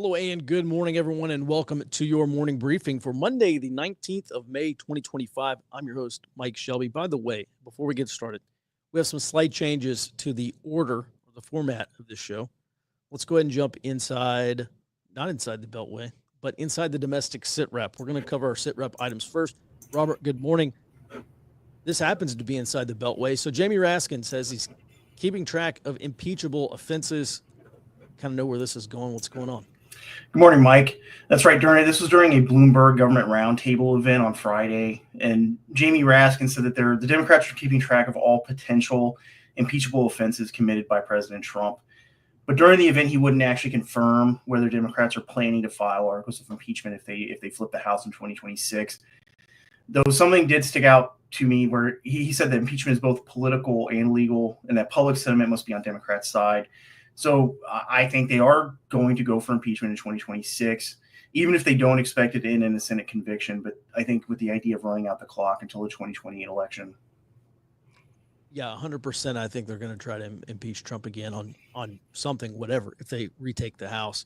Hello and good morning, everyone, and welcome to your morning briefing for Monday, the 19th of May, 2025. I'm your host, Mike Shelby. By the way, before we get started, we have some slight changes to the order or the format of this show. Let's go ahead and jump inside, not inside the Beltway, but inside the domestic sitrep. We're going to cover our sitrep items first. Robert, good morning. This happens to be inside the Beltway. So Jamie Raskin says he's keeping track of impeachable offenses. Kind of know where this is going. What's going on? Good morning, Mike. That's right. This was during a Bloomberg government roundtable event on Friday, and Jamie Raskin said that the Democrats are keeping track of all potential impeachable offenses committed by President Trump. But during the event, he wouldn't actually confirm whether Democrats are planning to file articles of impeachment if they flip the House in 2026. Though something did stick out to me where he said that impeachment is both political and legal, and that public sentiment must be on Democrats' side. So I think they are going to go for impeachment in 2026, even if they don't expect it to end in a Senate conviction. But I think with the idea of running out the clock until the 2028 election. Yeah, 100%. I think they're going to try to impeach Trump again on something, whatever, if they retake the House.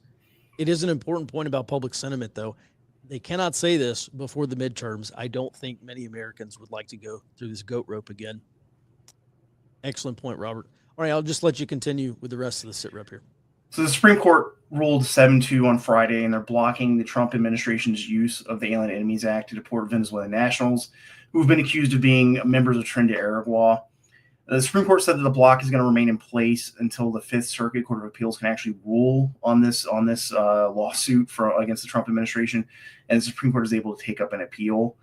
It is an important point about public sentiment, though. They cannot say this before the midterms. I don't think many Americans would like to go through this goat rope again. Excellent point, Robert. All right, I'll just let you continue with the rest of the sitrep here. So the Supreme Court ruled 7-2 on Friday, and they're blocking the Trump administration's use of the Alien Enemies Act to deport Venezuelan nationals who have been accused of being members of Tren de Aragua. The Supreme Court said that the block is going to remain in place until the Fifth Circuit Court of Appeals can actually rule on this lawsuit against the Trump administration, and the Supreme Court is able to take up an appeal.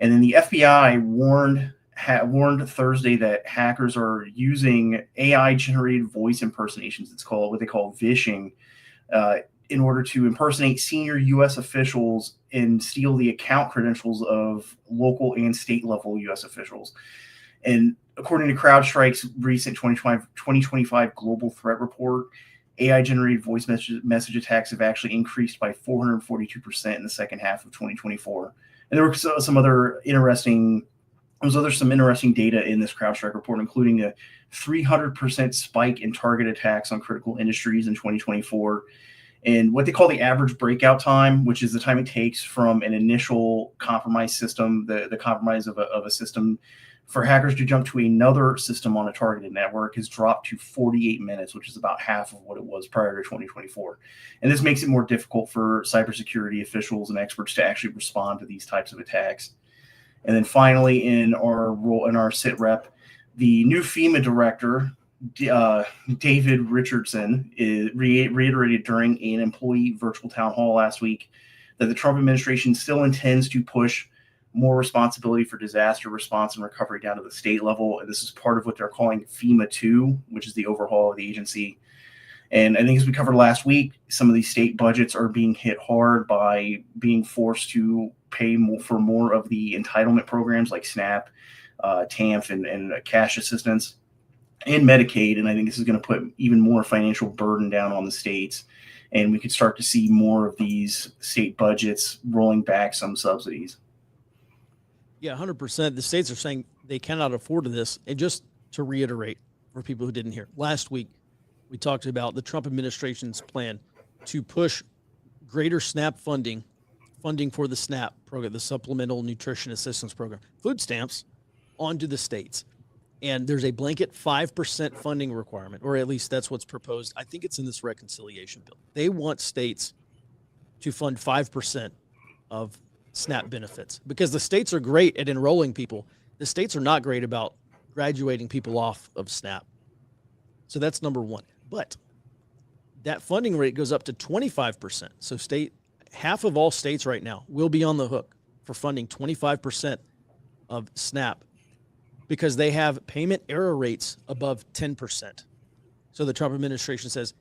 And then the FBI warned Thursday that hackers are using AI-generated voice impersonations. It's called what they call vishing, in order to impersonate senior U.S. officials and steal the account credentials of local and state-level U.S. officials. And according to CrowdStrike's recent 2025 Global Threat Report, AI-generated voice message attacks have actually increased by 442% in the second half of 2024. And there were some interesting data in this CrowdStrike report, including a 300% spike in target attacks on critical industries in 2024. And what they call the average breakout time, which is the time it takes from an initial compromised system, the compromise of a system, for hackers to jump to another system on a targeted network, has dropped to 48 minutes, which is about half of what it was prior to 2024. And this makes it more difficult for cybersecurity officials and experts to actually respond to these types of attacks. And then finally, in our sitrep, the new FEMA director, David Richardson, reiterated during an employee virtual town hall last week that the Trump administration still intends to push more responsibility for disaster response and recovery down to the state level. And this is part of what they're calling FEMA 2, which is the overhaul of the agency. And I think as we covered last week, some of these state budgets are being hit hard by being forced to pay for more of the entitlement programs like SNAP, TANF, and cash assistance, and Medicaid. And I think this is going to put even more financial burden down on the states. And we could start to see more of these state budgets rolling back some subsidies. Yeah, 100%. The states are saying they cannot afford this. And just to reiterate for people who didn't hear, last week we talked about the Trump administration's plan to push greater SNAP funding for the SNAP program, the Supplemental Nutrition Assistance Program, food stamps, onto the states. And there's a blanket 5% funding requirement, or at least that's what's proposed. I think it's in this reconciliation bill. They want states to fund 5% of SNAP benefits because the states are great at enrolling people. The states are not great about graduating people off of SNAP. So that's number one. But that funding rate goes up to 25%. So half of all states right now will be on the hook for funding 25% of SNAP because they have payment error rates above 10%. So the Trump administration says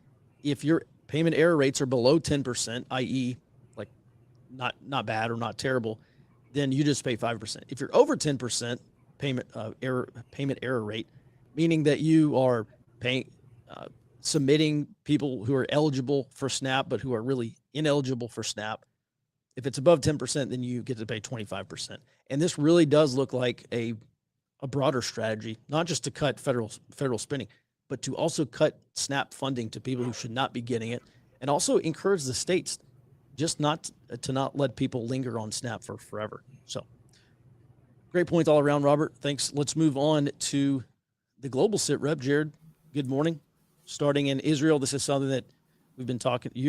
if your payment error rates are below 10%, i.e., like not bad or not terrible, then you just pay 5%. If you're over 10% payment error rate, meaning that you are paying submitting people who are eligible for SNAP but who are really ineligible for SNAP, if it's above 10%, then you get to pay 25%. And this really does look like a broader strategy, not just to cut federal spending, but to also cut SNAP funding to people who should not be getting it. and also encourage the states just not to not let people linger on SNAP for forever. So great points all around, Robert. Thanks. Let's move on to the global sit rep. Jared, good morning. Starting in Israel, this is something that you've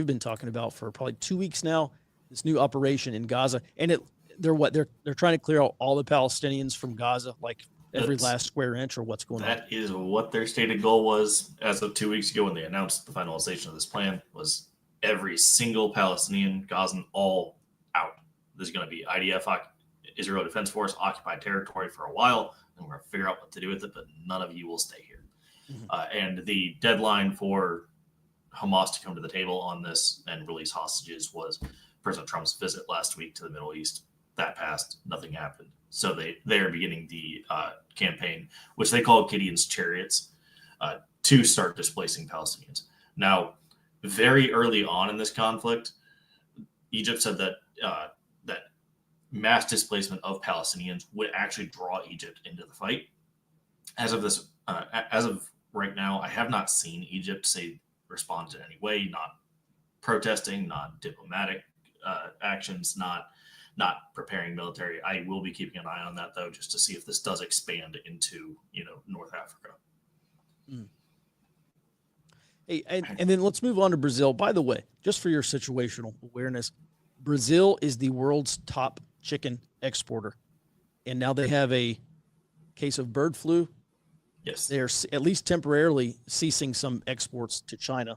been talking about for probably 2 weeks now. This new operation in Gaza, and they're trying to clear out all the Palestinians from Gaza, like every last square inch, or what's going on? That is what their stated goal was as of 2 weeks ago when they announced the finalization of this plan. Was every single Palestinian, Gazan, all out. There's going to be IDF, Israel Defense Force, occupied territory for a while, and we're going to figure out what to do with it, but none of you will stay here. And the deadline for Hamas to come to the table on this and release hostages was President Trump's visit last week to the Middle East. That passed, nothing happened. So they are beginning the campaign, which they call Gideon's Chariots, to start displacing Palestinians. Now, very early on in this conflict, Egypt said that that mass displacement of Palestinians would actually draw Egypt into the fight. As of right now, I have not seen Egypt respond in any way, not protesting, not diplomatic actions, not preparing military. I will be keeping an eye on that though, just to see if this does expand into North Africa. Hey, and then let's move on to Brazil. By the way, just for your situational awareness, Brazil is the world's top chicken exporter, and now they have a case of bird flu. Yes, they're at least temporarily ceasing some exports to China.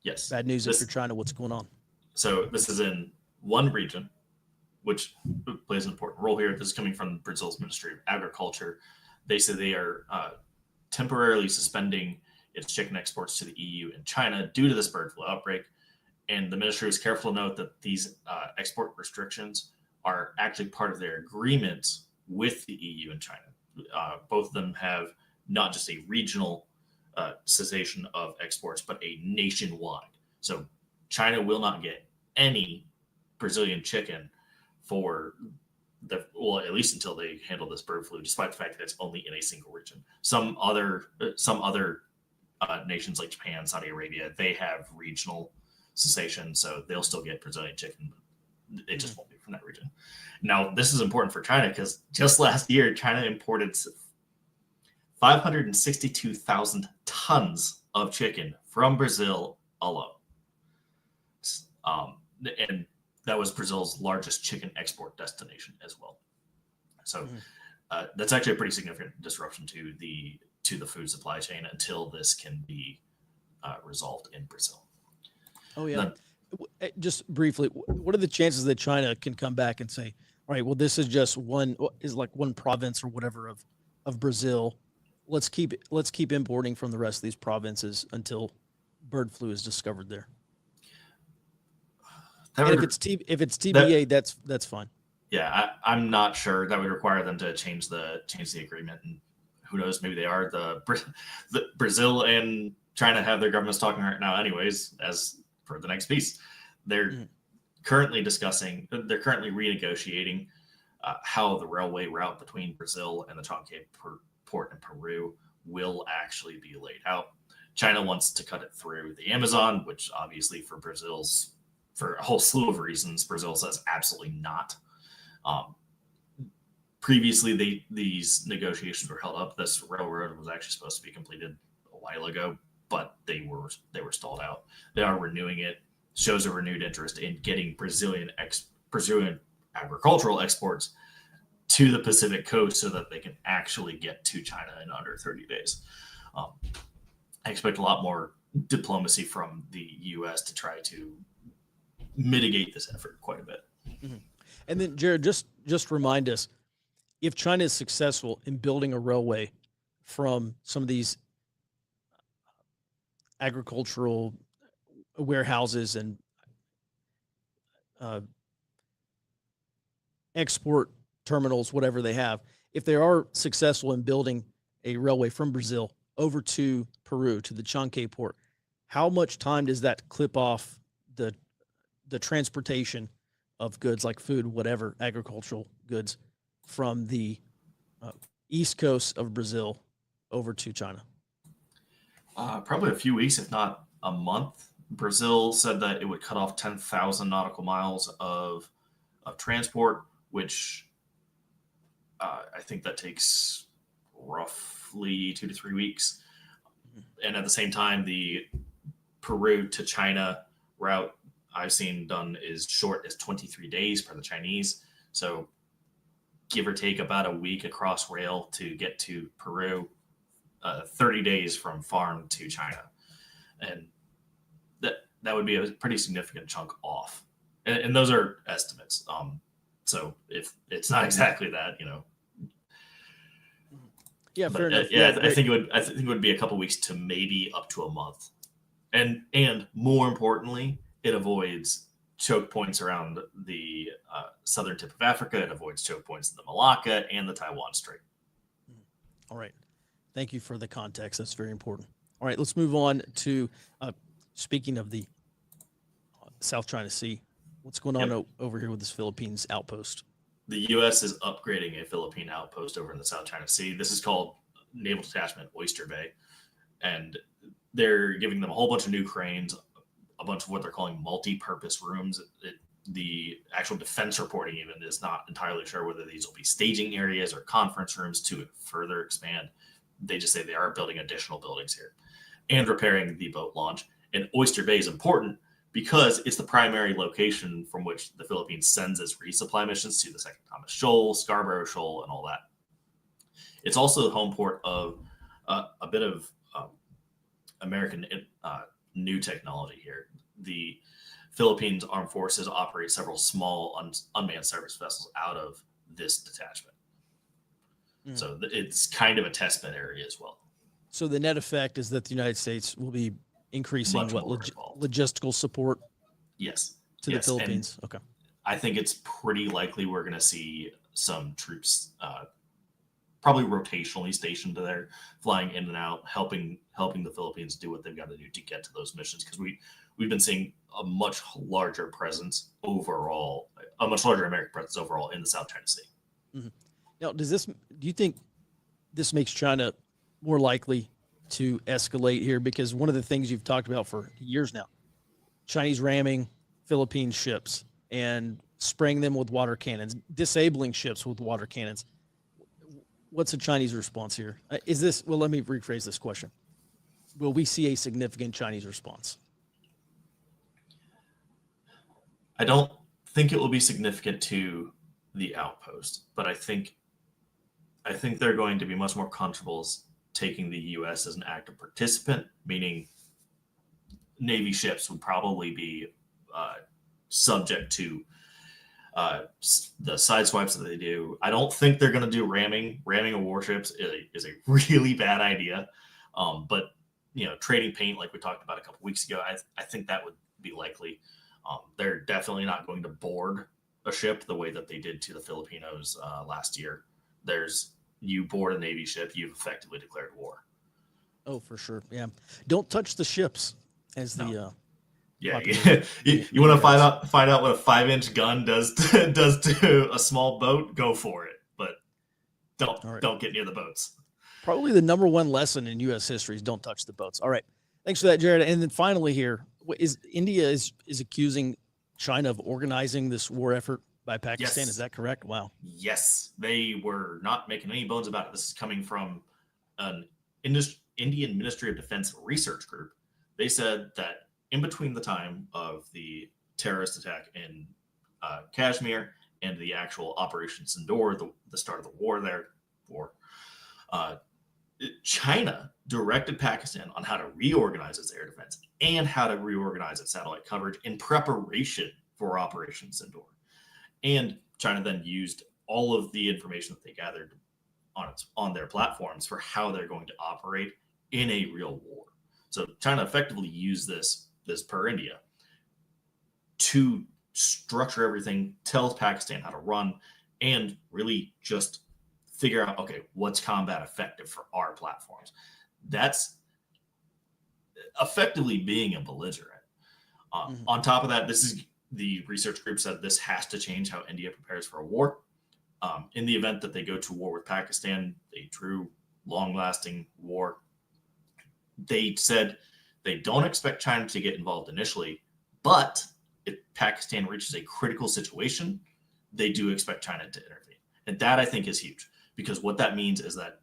Yes, bad news if you're China. What's going on? So this is in one region, which plays an important role here. This is coming from Brazil's Ministry of Agriculture. They say they are temporarily suspending its chicken exports to the EU and China due to this bird flu outbreak. And the ministry was careful to note that these export restrictions are actually part of their agreements with the EU and China. Both of them have not just a regional cessation of exports, but a nationwide. So China will not get any Brazilian chicken for at least until they handle this bird flu, despite the fact that it's only in a single region. Some other nations like Japan, Saudi Arabia, they have regional cessation, so they'll still get Brazilian chicken, but it just won't be from that region. Now, this is important for China because just last year, China imported 562,000 tons of chicken from Brazil alone. And that was Brazil's largest chicken export destination as well. So that's actually a pretty significant disruption to the food supply chain until this can be resolved in Brazil. Oh, yeah. Then, just briefly, what are the chances that China can come back and say, all right, well, this is just one province or whatever of Brazil. Let's keep importing from the rest of these provinces until bird flu is discovered there. If it's TBA, that's fine. Yeah, I'm not sure. That would require them to change the agreement, and who knows? Maybe they are. The Brazil and China have their governments talking right now, anyways. As for the next piece, they're currently discussing. They're currently renegotiating how the railway route between Brazil and the Chancay port in Peru will actually be laid out. China wants to cut it through the Amazon, which obviously for a whole slew of reasons, Brazil says absolutely not. Previously, these negotiations were held up. This railroad was actually supposed to be completed a while ago, but they were stalled out. They are renewing it. Shows a renewed interest in getting Brazilian agricultural exports to the Pacific coast so that they can actually get to China in under 30 days. I expect a lot more diplomacy from the U.S. to try to mitigate this effort quite a bit. Mm-hmm. And then, Jared, just remind us, if China is successful in building a railway from some of these agricultural warehouses and export terminals, whatever they have, if they are successful in building a railway from Brazil over to Peru, to the Chancay port, how much time does that clip off the transportation of goods like food, whatever, agricultural goods from the east coast of Brazil over to China? Probably a few weeks, if not a month. Brazil said that it would cut off 10,000 nautical miles of transport, which I think that takes roughly 2 to 3 weeks. And at the same time, the Peru to China route I've seen done is short as 23 days per the Chinese. So give or take about a week across rail to get to Peru, 30 days from farm to China. And that would be a pretty significant chunk off. And those are estimates. So if it's not exactly that, Yeah, fair enough. I think it would be a couple weeks to maybe up to a month. And more importantly, it avoids choke points around the southern tip of Africa. It avoids choke points in the Malacca and the Taiwan Strait. All right. Thank you for the context. That's very important. All right, let's move on to speaking of the South China Sea. What's going on over here with this Philippines outpost? The U.S. is upgrading a Philippine outpost over in the South China Sea. This is called Naval Detachment Oyster Bay. And they're giving them a whole bunch of new cranes, a bunch of what they're calling multi-purpose rooms. The actual defense reporting even is not entirely sure whether these will be staging areas or conference rooms to further expand. They just say they are building additional buildings here and repairing the boat launch. And Oyster Bay is important because it's the primary location from which the Philippines sends its resupply missions to the Second Thomas Shoal, Scarborough Shoal, and all that. It's also the home port of a bit of American new technology here. The Philippines Armed Forces operate several small unmanned surface vessels out of this detachment. So it's kind of a test bed area as well. So the net effect is that the United States will be increasing logistical support yes to the Philippines. And okay, I think it's pretty likely we're going to see some troops probably rotationally stationed there, flying in and out, helping the Philippines do what they've got to do to get to those missions, because we've been seeing a much larger presence overall, a much larger American presence overall in the South China Sea. Now, do you think this makes China more likely to escalate here? Because one of the things you've talked about for years now, Chinese ramming Philippine ships and spraying them with water cannons, disabling ships with water cannons. What's the Chinese response here? Let me rephrase this question. Will we see a significant Chinese response? I don't think it will be significant to the outpost, but I think they're going to be much more comfortable taking the U.S. as an active participant, meaning Navy ships would probably be subject to the side swipes that they do. I don't think they're going to do ramming. Ramming of warships is a really bad idea. But trading paint, like we talked about a couple weeks ago, I think that would be likely. They're definitely not going to board a ship the way that they did to the Filipinos last year. You board a Navy ship, you've effectively declared war. Oh, for sure. Yeah. Don't touch the ships as the you want to find out what a 5-inch gun does to a small boat, go for it. But don't get near the boats. Probably the number one lesson in U.S. history is don't touch the boats. All right. Thanks for that, Jared. And then finally here, India is accusing China of organizing this war effort by Pakistan. Yes. Is that correct? Wow. Yes. They were not making any bones about it. This is coming from an Indian Ministry of Defense research group. They said that in between the time of the terrorist attack in Kashmir and the actual Operation Sindoor, the start of the war China directed Pakistan on how to reorganize its air defense and how to reorganize its satellite coverage in preparation for Operation Sindoor. And China then used all of the information that they gathered on their platforms for how they're going to operate in a real war. So China effectively used this per India to structure everything, tell Pakistan how to run, and really just figure out, okay, what's combat effective for our platforms. That's effectively being a belligerent. On top of that, the research group said this has to change how India prepares for a war. In the event that they go to war with Pakistan, a true long-lasting war, they said They don't expect China to get involved initially, but if Pakistan reaches a critical situation, they do expect China to intervene. And that, I think, is huge, because what that means is that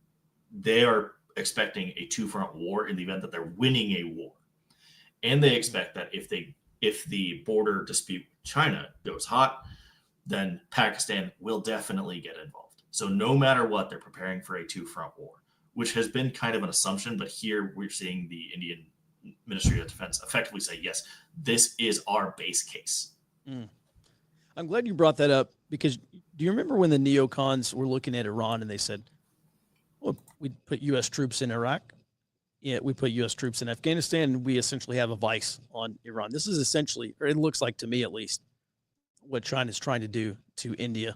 they are expecting a two-front war in the event that they're winning a war. And they expect that if the border dispute with China goes hot, then Pakistan will definitely get involved. So no matter what, they're preparing for a two-front war, which has been kind of an assumption, but here we're seeing the Indian Ministry of Defense effectively say, yes, this is our base case. I'm glad you brought that up, because do you remember when the neocons were looking at Iran and they said, well, we put U.S. troops in Iraq, yeah, we put U.S. troops in Afghanistan, and we essentially have a vice on Iran. This is essentially, or it looks like to me at least, what China's trying to do to India,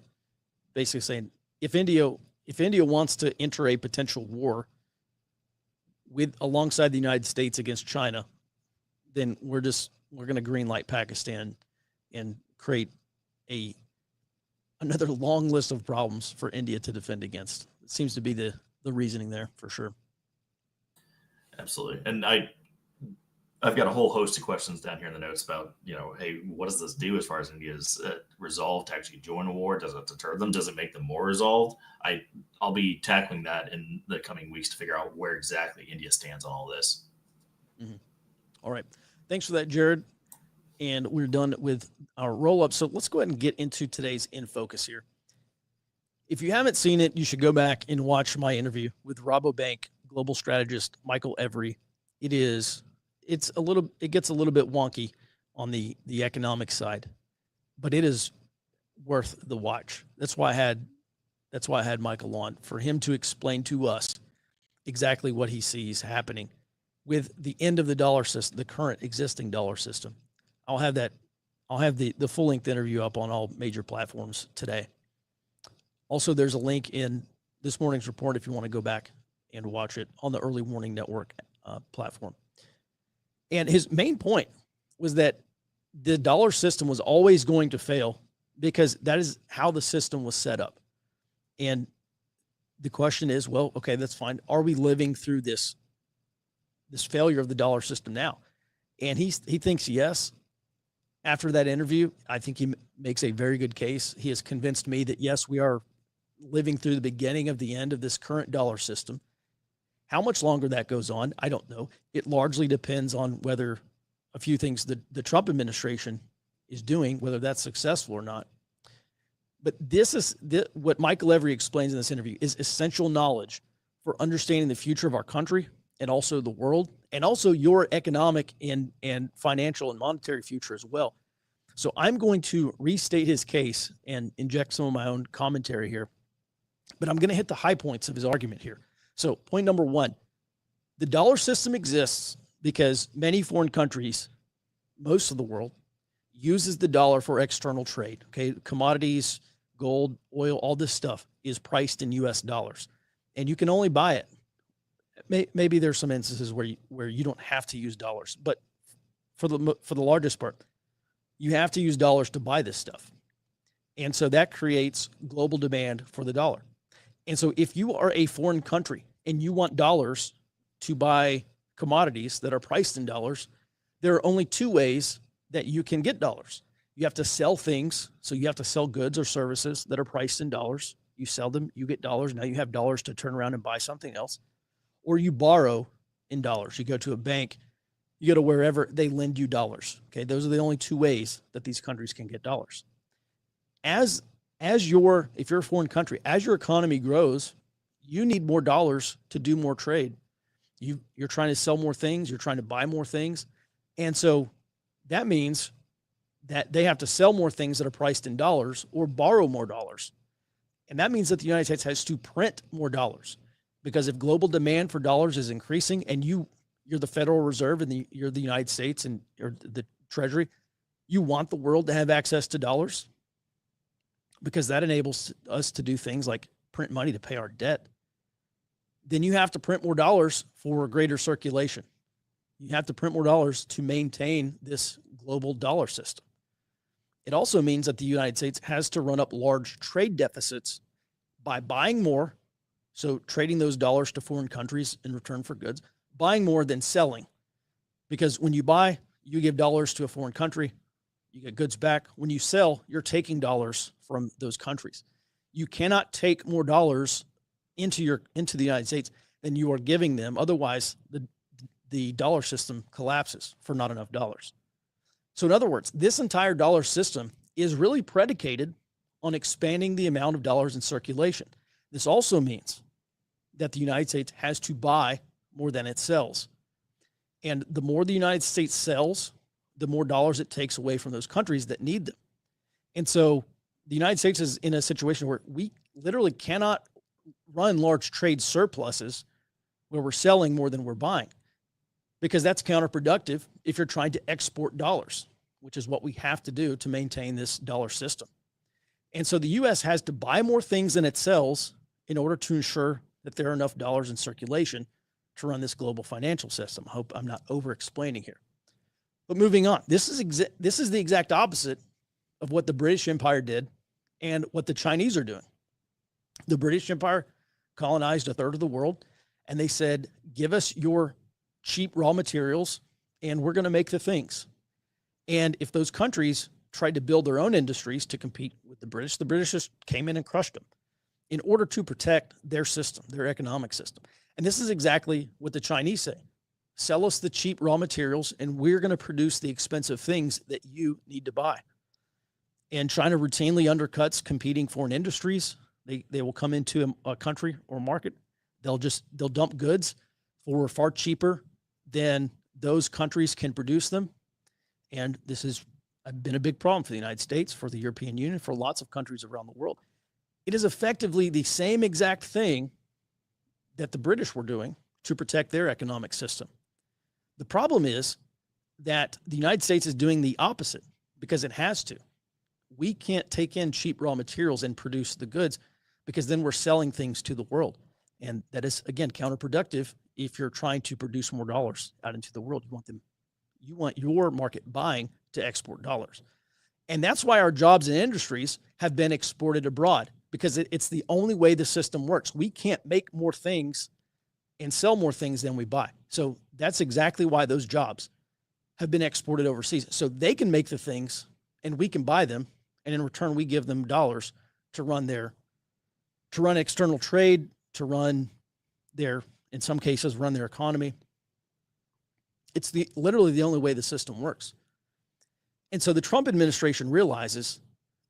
basically saying if India wants to enter a potential war alongside the United States against China, then we're going to greenlight Pakistan and create another long list of problems for India to defend against. It seems to be the reasoning there for sure. Absolutely. And I've got a whole host of questions down here in the notes about, hey, what does this do as far as India's resolve to actually join a war? Does it deter them? Does it make them more resolved? I'll be tackling that in the coming weeks to figure out where exactly India stands on all this. Mm-hmm. All right. Thanks for that, Jared. And we're done with our roll-up. So let's go ahead and get into today's In Focus here. If you haven't seen it, you should go back and watch my interview with Rabobank global strategist Michael Every. It gets a little bit wonky on the economic side, but it is worth the watch. That's why I had Michael on, for him to explain to us exactly what he sees happening with the end of the dollar system, the current existing dollar system. I'll have the full length interview up on all major platforms today. Also, there's a link in this morning's report if you want to go back and watch it on the Early Warning Network platform. And his main point was that the dollar system was always going to fail because that is how the system was set up. And the question is, well, okay, that's fine. Are we living through this failure of the dollar system now? And he thinks yes. After that interview, I think he makes a very good case. He has convinced me that yes, we are living through the beginning of the end of this current dollar system. How much longer that goes on, I don't know. It largely depends on whether a few things the Trump administration is doing, whether that's successful or not. But what Michael Every explains in this interview is essential knowledge for understanding the future of our country and also the world, and also your economic and financial and monetary future as well. So I'm going to restate his case and inject some of my own commentary here, but I'm going to hit the high points of his argument here. So point number one, the dollar system exists because many foreign countries, most of the world, uses the dollar for external trade. Okay, commodities, gold, oil, all this stuff is priced in U.S. dollars, and you can only buy it. Maybe there's some instances where you don't have to use dollars, but for the largest part, you have to use dollars to buy this stuff, and so that creates global demand for the dollar. And so if you are a foreign country and you want dollars to buy commodities that are priced in dollars, there are only two ways that you can get dollars. You have to sell things. So you have to sell goods or services that are priced in dollars. You sell them, you get dollars. Now you have dollars to turn around and buy something else. Or you borrow in dollars. You go to a bank, you go to wherever they lend you dollars. Okay, those are the only two ways that these countries can get dollars. If you're a foreign country, as your economy grows, you need more dollars to do more trade. You're trying to sell more things, you're trying to buy more things. And so that means that they have to sell more things that are priced in dollars or borrow more dollars. And that means that the United States has to print more dollars, because if global demand for dollars is increasing and you're the Federal Reserve and you're the United States and you're the Treasury, you want the world to have access to dollars, because that enables us to do things like print money to pay our debt. Then you have to print more dollars for greater circulation. You have to print more dollars to maintain this global dollar system. It also means that the United States has to run up large trade deficits by buying more, so trading those dollars to foreign countries in return for goods, buying more than selling, Because when you buy, you give dollars to a foreign country, you get goods back. When you sell, you're taking dollars from those countries. You cannot take more dollars into the United States than you are giving them. Otherwise, the dollar system collapses for not enough dollars. So in other words, this entire dollar system is really predicated on expanding the amount of dollars in circulation. This also means that the United States has to buy more than it sells. And the more the United States sells, the more dollars it takes away from those countries that need them. And so the United States is in a situation where we literally cannot run large trade surpluses where we're selling more than we're buying, because that's counterproductive if you're trying to export dollars, which is what we have to do to maintain this dollar system. And so the U.S. has to buy more things than it sells in order to ensure that there are enough dollars in circulation to run this global financial system. I hope I'm not over-explaining here. But moving on, this is the exact opposite of what the British Empire did and what the Chinese are doing. The British Empire colonized a third of the world, and they said, give us your cheap raw materials, and we're going to make the things. And if those countries tried to build their own industries to compete with the British just came in and crushed them in order to protect their system, their economic system. And this is exactly what the Chinese say. Sell us the cheap raw materials, and we're going to produce the expensive things that you need to buy. And China routinely undercuts competing foreign industries. They will come into a country or market. They'll dump goods for far cheaper than those countries can produce them. And this has been a big problem for the United States, for the European Union, for lots of countries around the world. It is effectively the same exact thing that the British were doing to protect their economic system. The problem is that the United States is doing the opposite because it has to. We can't take in cheap raw materials and produce the goods because then we're selling things to the world. And that is, again, counterproductive if you're trying to produce more dollars out into the world. You want your market buying to export dollars. And that's why our jobs and industries have been exported abroad, because it's the only way the system works. We can't make more things and sell more things than we buy. So that's exactly why those jobs have been exported overseas. So they can make the things and we can buy them. And in return, we give them dollars to run external trade, to run in some cases, run their economy. It's literally the only way the system works. And so the Trump administration realizes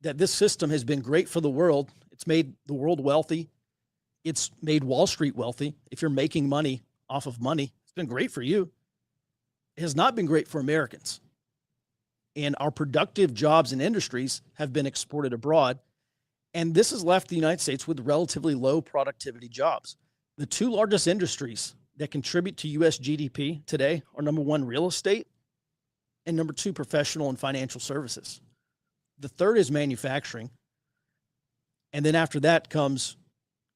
that this system has been great for the world. It's made the world wealthy. It's made Wall Street wealthy. If you're making money off of money, it's been great for you. It has not been great for Americans. And our productive jobs and industries have been exported abroad. And this has left the United States with relatively low productivity jobs. The two largest industries that contribute to U.S. GDP today are, number one, real estate, and number two, professional and financial services. The third is manufacturing. And then after that comes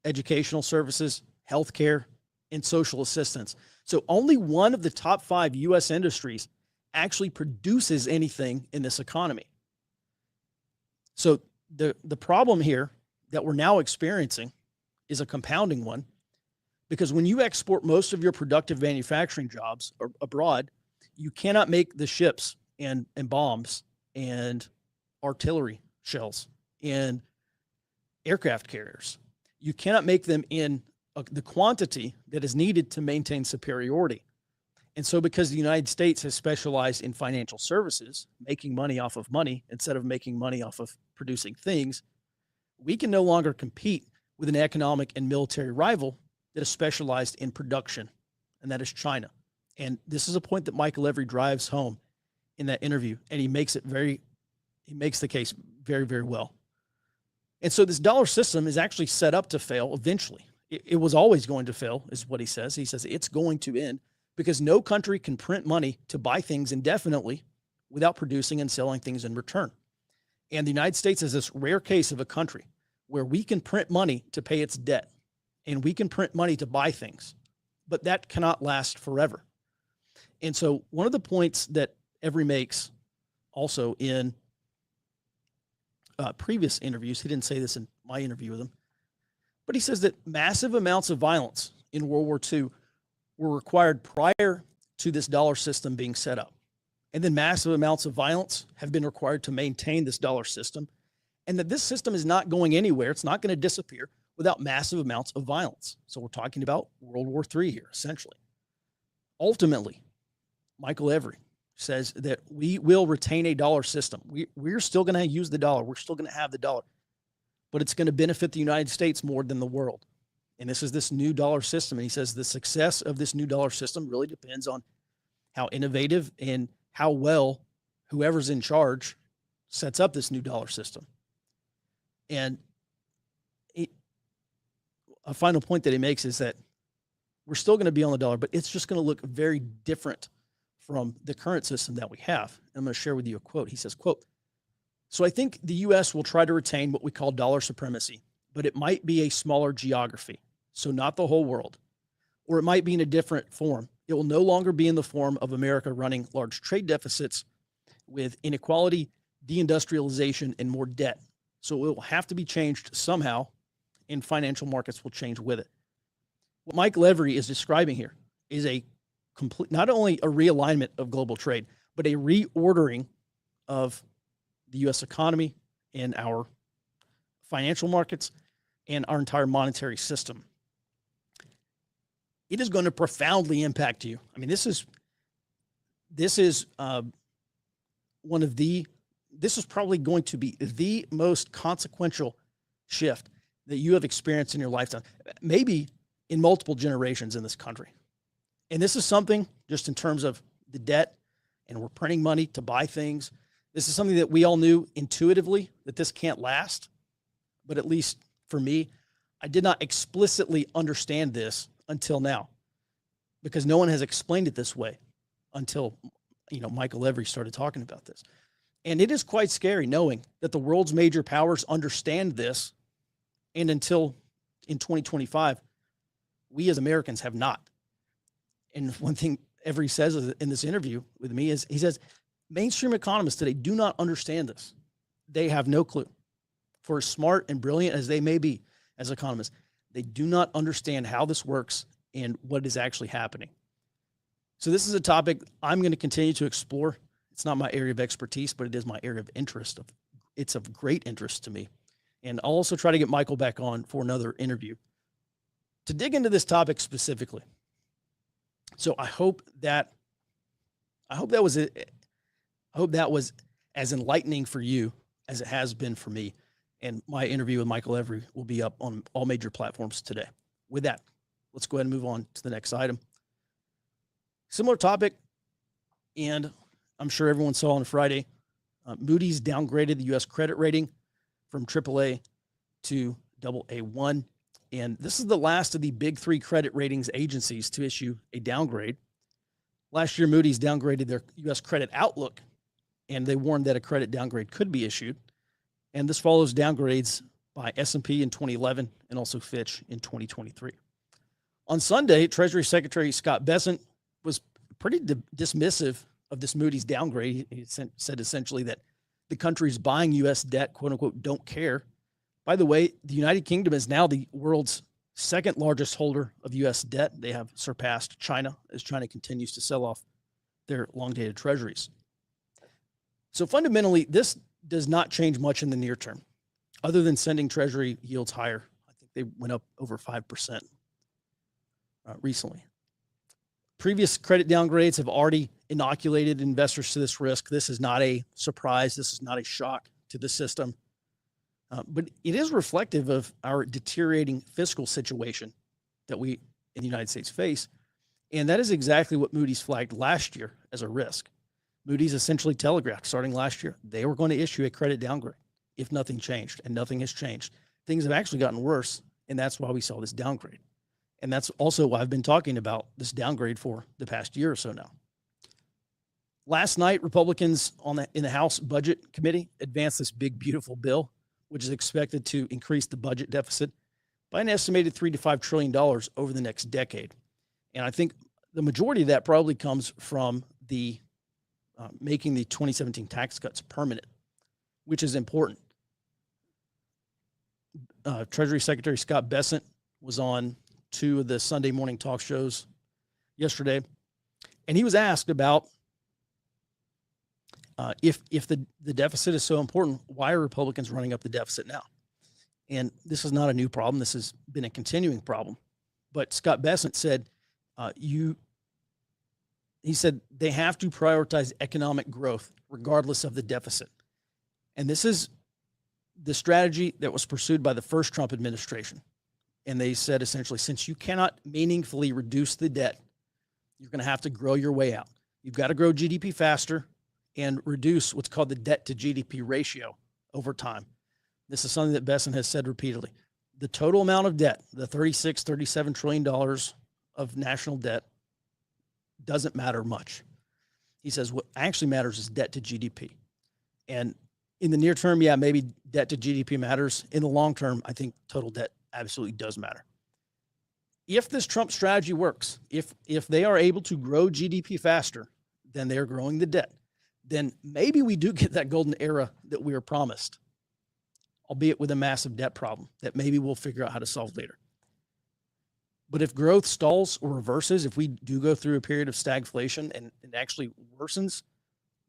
educational services, healthcare, and social assistance. So only one of the top 5 U.S. industries actually produces anything in this economy. So the problem here that we're now experiencing is a compounding one, because when you export most of your productive manufacturing jobs abroad, you cannot make the ships and bombs and artillery shells and aircraft carriers. You cannot make them in the quantity that is needed to maintain superiority. And so because the United States has specialized in financial services, making money off of money instead of making money off of producing things, we can no longer compete with an economic and military rival that is specialized in production, and that is China. And this is a point that Michael Every drives home in that interview, and he makes the case very, very well. And so this dollar system is actually set up to fail eventually. It was always going to fail, is what he says. He says it's going to end because no country can print money to buy things indefinitely without producing and selling things in return. And the United States is this rare case of a country where we can print money to pay its debt, and we can print money to buy things, but that cannot last forever. And so one of the points that Every makes also in previous interviews, he didn't say this in my interview with him, but he says that massive amounts of violence in World War II were required prior to this dollar system being set up. And then massive amounts of violence have been required to maintain this dollar system, and that this system is not going anywhere. It's not going to disappear without massive amounts of violence. So we're talking about World War III here, essentially. Ultimately, Michael Every says that we will retain a dollar system. We're still going to use the dollar. We're still going to have the dollar, but it's going to benefit the United States more than the world. And this is this new dollar system. And he says the success of this new dollar system really depends on how innovative and how well whoever's in charge sets up this new dollar system. And a final point that he makes is that we're still going to be on the dollar, but it's just going to look very different from the current system that we have. I'm going to share with you a quote. He says, quote, "So I think the U.S. will try to retain what we call dollar supremacy, but it might be a smaller geography, so not the whole world. Or it might be in a different form. It will no longer be in the form of America running large trade deficits with inequality, deindustrialization, and more debt. So it will have to be changed somehow, and financial markets will change with it." What Mike Every is describing here is a complete, not only a realignment of global trade, but a reordering of the U.S. economy and our financial markets and our entire monetary system. It is going to profoundly impact you. I mean, this is probably going to be the most consequential shift that you have experienced in your lifetime, maybe in multiple generations in this country. And this is something just in terms of the debt, and we're printing money to buy things. This is something that we all knew intuitively that this can't last. But at least for me, I did not explicitly understand this until now, because no one has explained it this way until, Michael Every started talking about this. And it is quite scary knowing that the world's major powers understand this. And until in 2025, we as Americans have not. And one thing Every says in this interview with me is, he says, mainstream economists today do not understand this. They have no clue. For as smart and brilliant as they may be as economists, they do not understand how this works and what is actually happening. So this is a topic I'm going to continue to explore. It's not my area of expertise, but it is my area of interest. It's of great interest to me. And I'll also try to get Michael back on for another interview to dig into this topic specifically. So I hope that was as enlightening for you as it has been for me. And my interview with Michael Every will be up on all major platforms today. With that, let's go ahead and move on to the next item. Similar topic, and I'm sure everyone saw on Friday, Moody's downgraded the U.S. credit rating from AAA to AA1. And this is the last of the big three credit ratings agencies to issue a downgrade. Last year, Moody's downgraded their U.S. credit outlook, and they warned that a credit downgrade could be issued. And this follows downgrades by S&P in 2011 and also Fitch in 2023. On Sunday, Treasury Secretary Scott Bessent was pretty dismissive of this Moody's downgrade. He said essentially that the countries buying U.S. debt, quote unquote, don't care. By the way, the United Kingdom is now the world's second largest holder of U.S. debt. They have surpassed China as China continues to sell off their long-dated treasuries. So fundamentally, this does not change much in the near term, other than sending treasury yields higher. I think they went up over 5% recently. Previous credit downgrades have already inoculated investors to this risk. This is not a surprise. This is not a shock to the system. But it is reflective of our deteriorating fiscal situation that we in the United States face. And that is exactly what Moody's flagged last year as a risk. Moody's essentially telegraphed starting last year, they were going to issue a credit downgrade if nothing changed, and nothing has changed. Things have actually gotten worse, and that's why we saw this downgrade. And that's also why I've been talking about this downgrade for the past year or so now. Last night, Republicans in the House Budget Committee advanced this big, beautiful bill, which is expected to increase the budget deficit by an estimated $3 to $5 trillion over the next decade. And I think the majority of that probably comes from the making the 2017 tax cuts permanent, which is important. Treasury Secretary Scott Bessent was on two of the Sunday morning talk shows yesterday, And he was asked about if the deficit is so important, why are Republicans running up the deficit now? And this is not a new problem. This has been a continuing problem. But Scott Bessent said, he said they have to prioritize economic growth regardless of the deficit. And this is the strategy that was pursued by the first Trump administration. And they said essentially, since you cannot meaningfully reduce the debt, you're going to have to grow your way out. You've got to grow GDP faster and reduce what's called the debt to GDP ratio over time. This is something that Bessent has said repeatedly. The total amount of debt, the $37 trillion of national debt, doesn't matter much. He says what actually matters is debt to GDP. And in the near term, yeah, maybe debt to GDP matters. In the long term, I think total debt absolutely does matter. If this Trump strategy works, if they are able to grow GDP faster than they're growing the debt, then maybe we do get that golden era that we were promised, albeit with a massive debt problem that maybe we'll figure out how to solve later. But if growth stalls or reverses, if we do go through a period of stagflation and it actually worsens,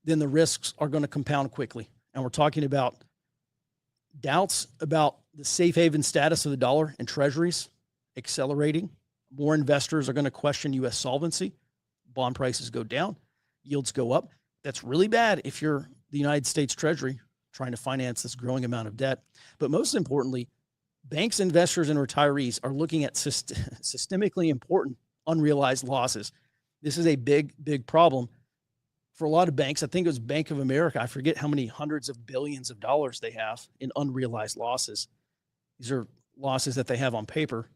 then the risks are going to compound quickly. And we're talking about doubts about the safe haven status of the dollar and treasuries accelerating. More investors are going to question U.S. solvency. Bond prices go down, yields go up. That's really bad if you're the United States Treasury trying to finance this growing amount of debt. But most importantly, banks, investors, and retirees are looking at systemically important unrealized losses. This is a big, big problem for a lot of banks. I think it was Bank of America. I forget how many hundreds of billions of dollars they have in unrealized losses. These are losses that they have on paper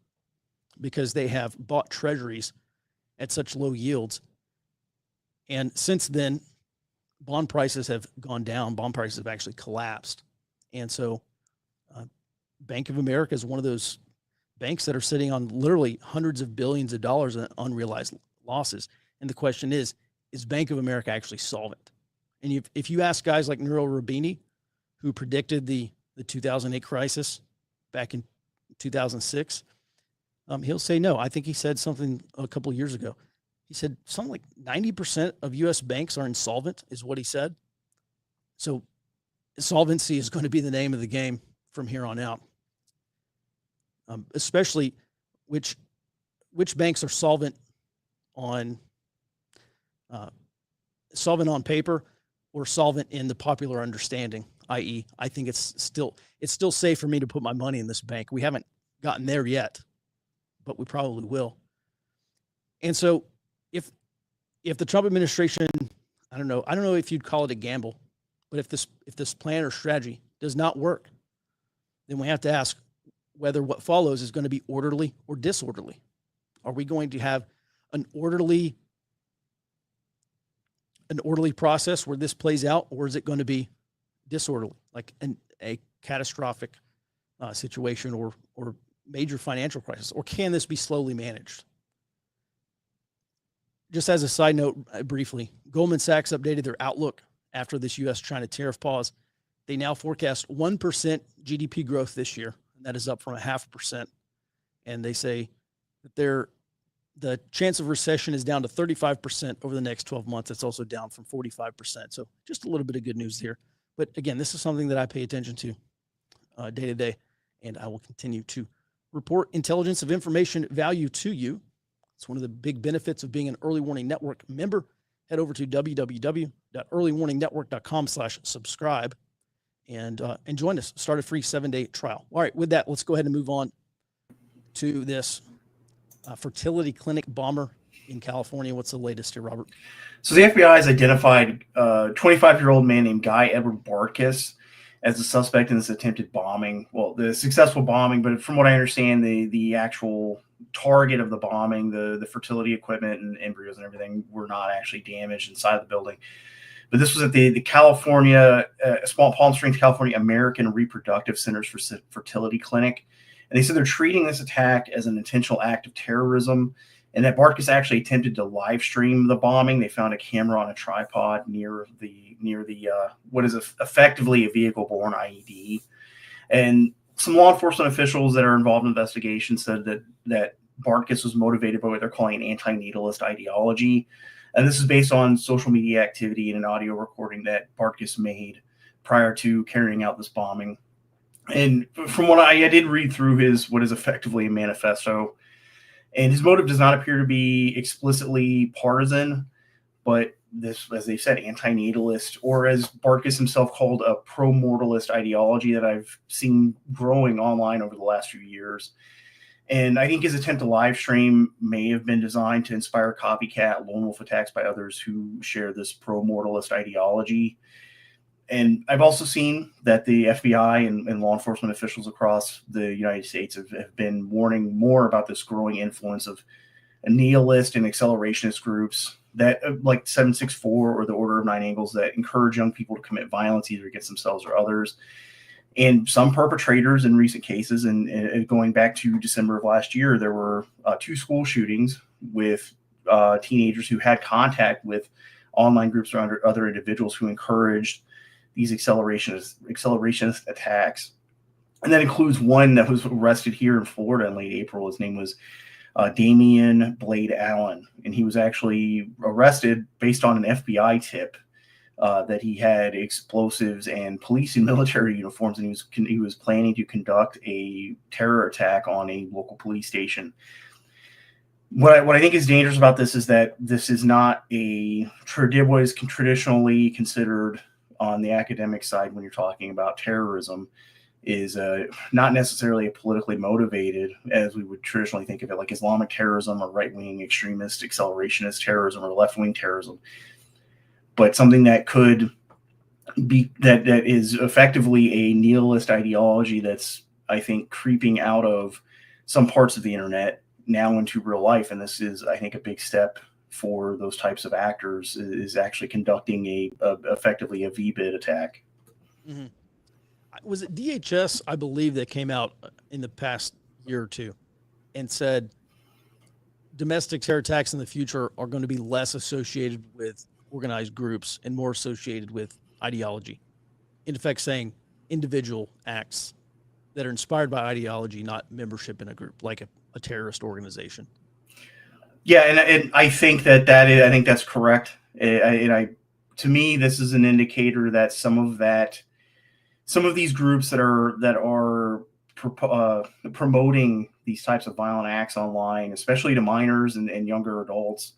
because they have bought treasuries at such low yields. And since then, bond prices have gone down. Bond prices have actually collapsed. And so Bank of America is one of those banks that are sitting on literally hundreds of billions of dollars in unrealized losses. And the question is Bank of America actually solvent? And if you ask guys like Nouriel Roubini, who predicted the 2008 crisis back in 2006, he'll say no. I think he said something a couple of years ago. He said something like 90% of U.S. banks are insolvent, is what he said. So solvency is going to be the name of the game from here on out. Especially which banks are solvent on paper or solvent in the popular understanding, i.e., I think it's still safe for me to put my money in this bank. We haven't gotten there yet, but we probably will. And so if the Trump administration, I don't know if you'd call it a gamble, but if this plan or strategy does not work, then we have to ask whether what follows is going to be orderly or disorderly. Are we going to have an orderly process where this plays out, or is it going to be disorderly, like a catastrophic situation or major financial crisis, or can this be slowly managed? Just as a side note, briefly, Goldman Sachs updated their outlook after this U.S.-China tariff pause. They now forecast 1% GDP growth this year, and that is up from 0.5%. And they say that the chance of recession is down to 35% over the next 12 months. It's also down from 45%. So just a little bit of good news here. But again, this is something that I pay attention to day to day, and I will continue to report intelligence of information value to you. It's one of the big benefits of being an Early Warning Network member. Head over to www.earlywarningnetwork.com/subscribe and join us. Start a free 7-day trial. All right, with that, let's go ahead and move on to this fertility clinic bomber in California. What's the latest here, Robert? So the FBI has identified a 25-year-old man named Guy Edward Bartkus as the suspect in this attempted bombing. Well, the successful bombing, but from what I understand, the actual target of the bombing, the fertility equipment and embryos and everything were not actually damaged inside the building. But this was at the California, small Palm Springs, California American Reproductive Centers for Fertility Clinic. And they said they're treating this attack as an intentional act of terrorism, and that Bartkus actually attempted to live stream the bombing. They found a camera on a tripod near the what is effectively a vehicle-borne IED. And some law enforcement officials that are involved in the investigation said that Bartkus was motivated by what they're calling an anti-natalist ideology. And this is based on social media activity and an audio recording that Bartkus made prior to carrying out this bombing. And from what I did read through what is effectively a manifesto, and his motive does not appear to be explicitly partisan, but this, as they said, antinatalist, or as Bartkus himself called, a pro-mortalist ideology that I've seen growing online over the last few years. And I think his attempt to live stream may have been designed to inspire copycat lone wolf attacks by others who share this pro-mortalist ideology. And I've also seen that the FBI and law enforcement officials across the United States have been warning more about this growing influence of nihilist and accelerationist groups that, like 764 or the Order of Nine Angles, that encourage young people to commit violence either against themselves or others. And some perpetrators in recent cases, and going back to December of last year, there were 2 school shootings with teenagers who had contact with online groups or other individuals who encouraged these accelerationist attacks. And that includes one that was arrested here in Florida in late April. His name was Damian Blade Allen, and he was actually arrested based on an FBI tip that he had explosives and police and military uniforms, and he was planning to conduct a terror attack on a local police station. What I think is dangerous about this is that this is not what is traditionally considered on the academic side when you're talking about terrorism, is not necessarily politically motivated as we would traditionally think of it, like Islamic terrorism or right-wing extremist accelerationist terrorism or left-wing terrorism, but something that could be that is effectively a nihilist ideology that's, I think, creeping out of some parts of the internet now into real life. And this is, I think, a big step for those types of actors, is actually conducting effectively a VBID attack. Mm-hmm. Was it DHS, I believe, that came out in the past year or two and said domestic terror attacks in the future are going to be less associated with organized groups and more associated with ideology? In effect, saying individual acts that are inspired by ideology, not membership in a group like a terrorist organization. Yeah, and I think I think that's correct. To me, this is an indicator that some of these groups that are promoting these types of violent acts online, especially to minors and younger adults,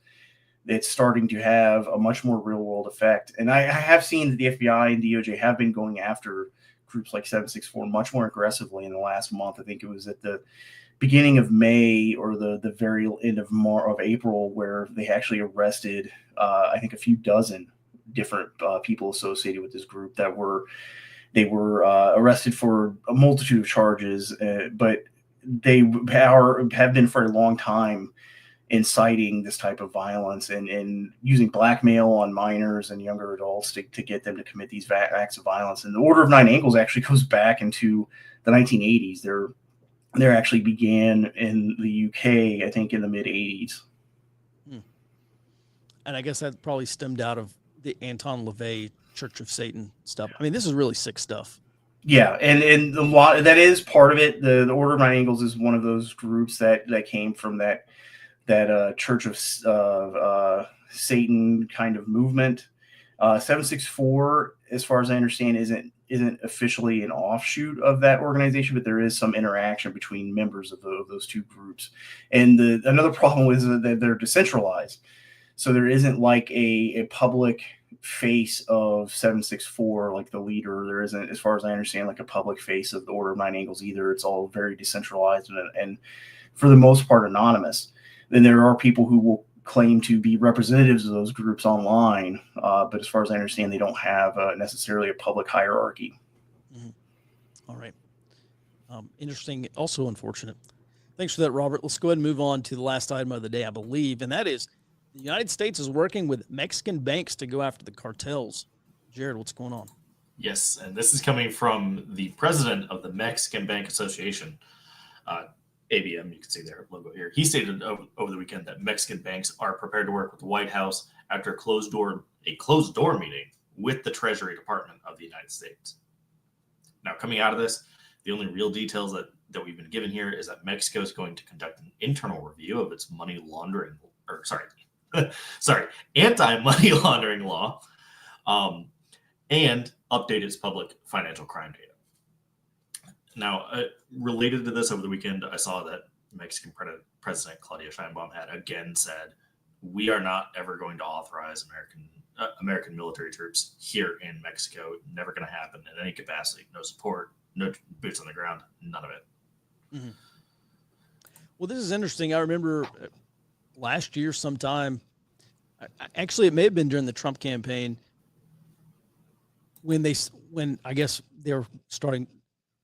it's starting to have a much more real world effect. And I have seen that the FBI and DOJ have been going after groups like 764 much more aggressively in the last month. I think it was at the beginning of May or the very end of April, where they actually arrested, I think, a few dozen different people associated with this group that were arrested for a multitude of charges, but they have been for a long time inciting this type of violence and using blackmail on minors and younger adults to get them to commit these acts of violence. And the Order of Nine Angles actually goes back into the 1980s. They actually began in the UK, I think, in the mid 80s. And I guess that probably stemmed out of the Anton LaVey Church of Satan stuff. I mean, this is really sick stuff. Yeah, and a lot that is part of it. The Order of Nine Angles is one of those groups that came from that Church of Satan kind of movement. 764, as far as I understand, isn't officially an offshoot of that organization, but there is some interaction between members of those two groups. And another problem is that they're decentralized, so there isn't like a public face of 764, like the leader. There isn't, as far as I understand, like a public face of the Order of Nine Angles either. It's all very decentralized and for the most part anonymous. Then there are people who will claim to be representatives of those groups online, but as far as I understand, they don't have necessarily a public hierarchy. Mm-hmm. All right. Interesting, also unfortunate. Thanks for that, Robert. Let's go ahead and move on to the last item of the day, I believe, and that is the United States is working with Mexican banks to go after the cartels. Jared, what's going on? Yes, and this is coming from the president of the Mexican Bank Association, ABM. You can see their logo here. He stated over the weekend that Mexican banks are prepared to work with the White House after a closed door meeting with the Treasury Department of the United States. Now, coming out of this, the only real details that we've been given here is that Mexico is going to conduct an internal review of its sorry, anti-money laundering law, and update its public financial crime data. Now, related to this, over the weekend, I saw that Mexican President Claudia Sheinbaum had again said, "We are not ever going to authorize American military troops here in Mexico. Never going to happen in any capacity. No support, no boots on the ground, none of it." Mm-hmm. Well, this is interesting. I remember last year sometime, actually it may have been during the Trump campaign, when I guess they were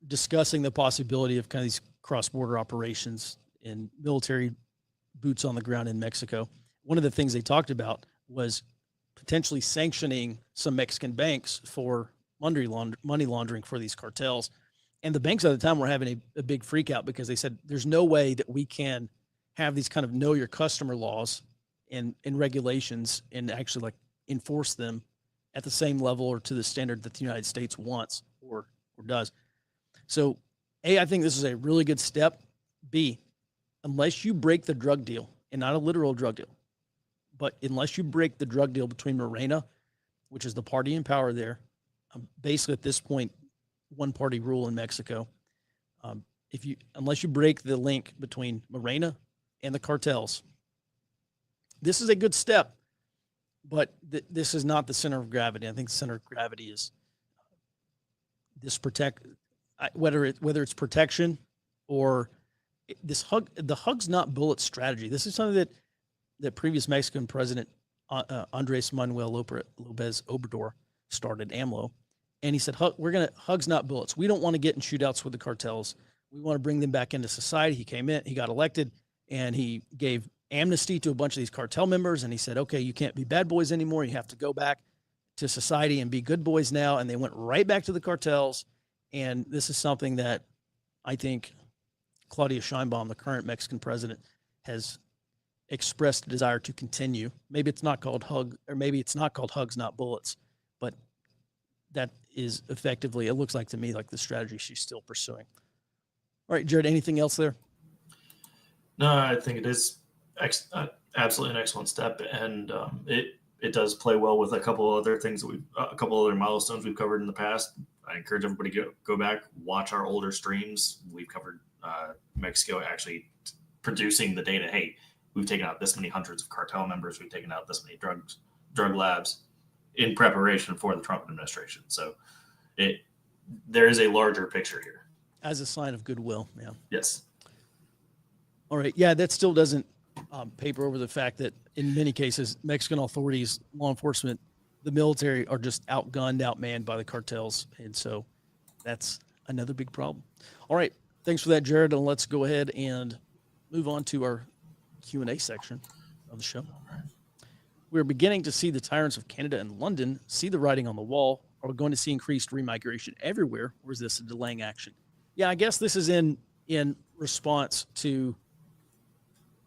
discussing the possibility of kind of these cross-border operations and military boots on the ground in Mexico. One of the things they talked about was potentially sanctioning some Mexican banks for money laundering for these cartels. And the banks at the time were having a big freak out because they said, there's no way that we can have these kind of know your customer laws and regulations and actually like enforce them at the same level or to the standard that the United States wants or does. So A, I think this is a really good step. B, unless you break the drug deal, and not a literal drug deal, but unless you break the drug deal between Morena, which is the party in power there, basically at this point, one party rule in Mexico. Unless you break the link between Morena and the cartels, this is a good step, but this is not the center of gravity. I think the center of gravity is this whether it's protection or the hugs not bullets strategy. This is something that previous Mexican president Andres Manuel Lopez Obrador started, AMLO. And he said, we're going to hugs, not bullets. We don't want to get in shootouts with the cartels. We want to bring them back into society. He came in, he got elected, and he gave amnesty to a bunch of these cartel members. And he said, okay, you can't be bad boys anymore. You have to go back to society and be good boys now. And they went right back to the cartels. And this is something that I think Claudia Sheinbaum, the current Mexican president, has expressed a desire to continue. Maybe it's not called hugs, not bullets, but that is effectively, it looks like to me, like the strategy she's still pursuing. All right, Jared, anything else there? No, I think it is absolutely an excellent step, and it does play well with a couple other things that a couple other milestones we've covered in the past. I encourage everybody to go back, watch our older streams. We've covered Mexico actually producing the data. Hey, we've taken out this many hundreds of cartel members. We've taken out this many drug labs in preparation for the Trump administration. So there is a larger picture here. As a sign of goodwill, yeah. Yes. All right. Yeah, that still doesn't paper over the fact that in many cases, Mexican authorities, law enforcement, the military are just outgunned, outmanned by the cartels. And so that's another big problem. All right. Thanks for that, Jared. And let's go ahead and move on to our Q&A section of the show. We're beginning to see the tyrants of Canada and London see the writing on the wall. Are we going to see increased remigration everywhere, or is this a delaying action? Yeah, I guess this is in response to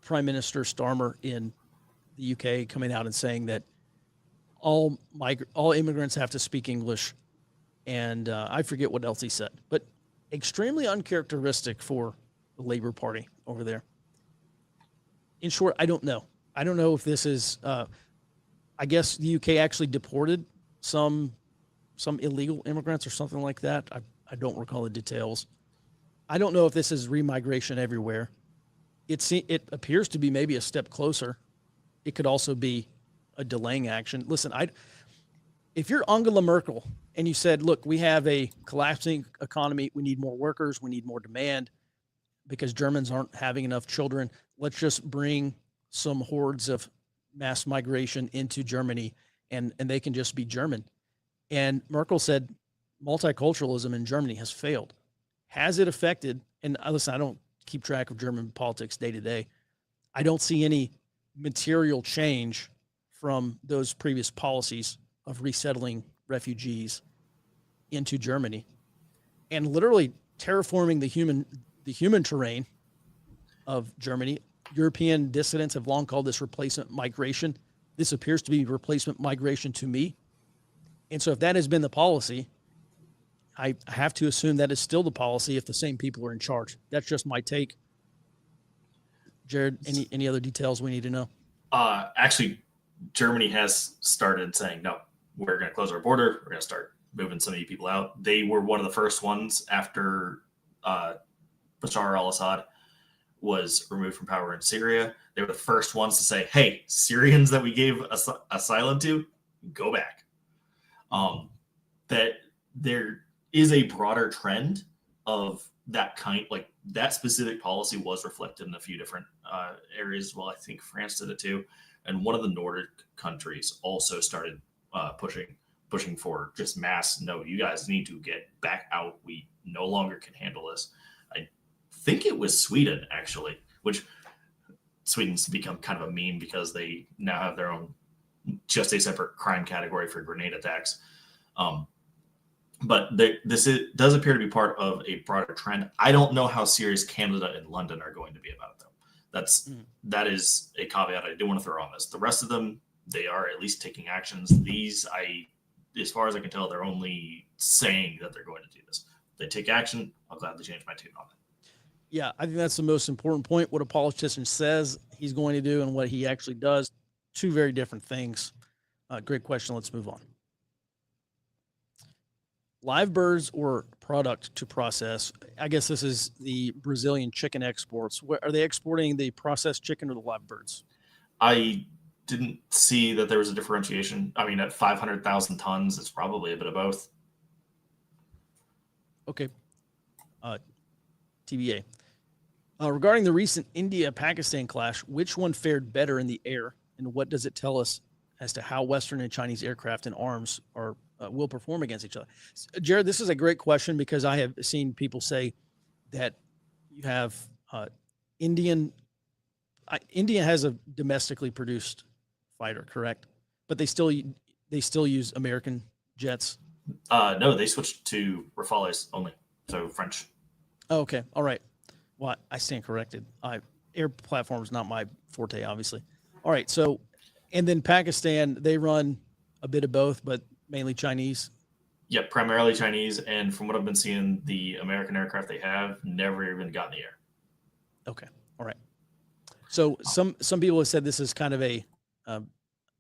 Prime Minister Starmer in the UK coming out and saying that all immigrants have to speak English, and I forget what else he said, but extremely uncharacteristic for the Labour Party over there. In short, I don't know. I don't know if this is. I guess the UK actually deported some illegal immigrants or something like that. I don't recall the details. I don't know if this is remigration everywhere. It appears to be maybe a step closer. It could also be a delaying action. Listen, if you're Angela Merkel and you said, look, we have a collapsing economy, we need more workers, we need more demand because Germans aren't having enough children, let's just bring some hordes of mass migration into Germany and they can just be German. And Merkel said multiculturalism in Germany has failed. Has it affected? And listen, I don't keep track of German politics day to day. I don't see any material change from those previous policies of resettling refugees into Germany and literally terraforming the human terrain of Germany. European dissidents have long called this replacement migration. This appears to be replacement migration to me. And so if that has been the policy, I have to assume that is still the policy if the same people are in charge. That's just my take. Jared, any other details we need to know? Actually, Germany has started saying, no, we're going to close our border. We're going to start moving some of you people out. They were one of the first ones after Bashar al-Assad was removed from power in Syria. They were the first ones to say, hey, Syrians that we gave asylum to, go back. That there is a broader trend of that kind, like that specific policy was reflected in a few different areas. Well, I think France did it too. And one of the Nordic countries also started pushing for just mass, no, you guys need to get back out. We no longer can handle this. I think it was Sweden, actually, which Sweden's become kind of a meme because they now have their own, just a separate crime category for grenade attacks. But does appear to be part of a broader trend. I don't know how serious Canada and London are going to be about it, though. That is a caveat I do want to throw on this. The rest of them, they are at least taking actions. These, as far as I can tell, they're only saying that they're going to do this. If they take action, I'll gladly change my tune on it. Yeah, I think that's the most important point. What a politician says he's going to do and what he actually does, two very different things. Great question. Let's move on. Live birds or product to process. I guess this is the Brazilian chicken exports. Are they exporting the processed chicken or the live birds? I didn't see that there was a differentiation. I mean, at 500,000 tons, it's probably a bit of both. Okay. TBA. Regarding the recent India-Pakistan clash, which one fared better in the air, and what does it tell us as to how Western and Chinese aircraft and arms will perform against each other? Jared, this is a great question because I have seen people say that you have India has a domestically produced fighter, correct? But they still use American jets. No, they switched to Rafales only, so French. Oh, okay, all right. Well, I stand corrected. Air platform is not my forte, obviously. All right, so, and then Pakistan, they run a bit of both, but mainly Chinese. Yeah, primarily Chinese, and from what I've been seeing, the American aircraft they have never even got in the air. Okay, all right. So some people have said this is kind of a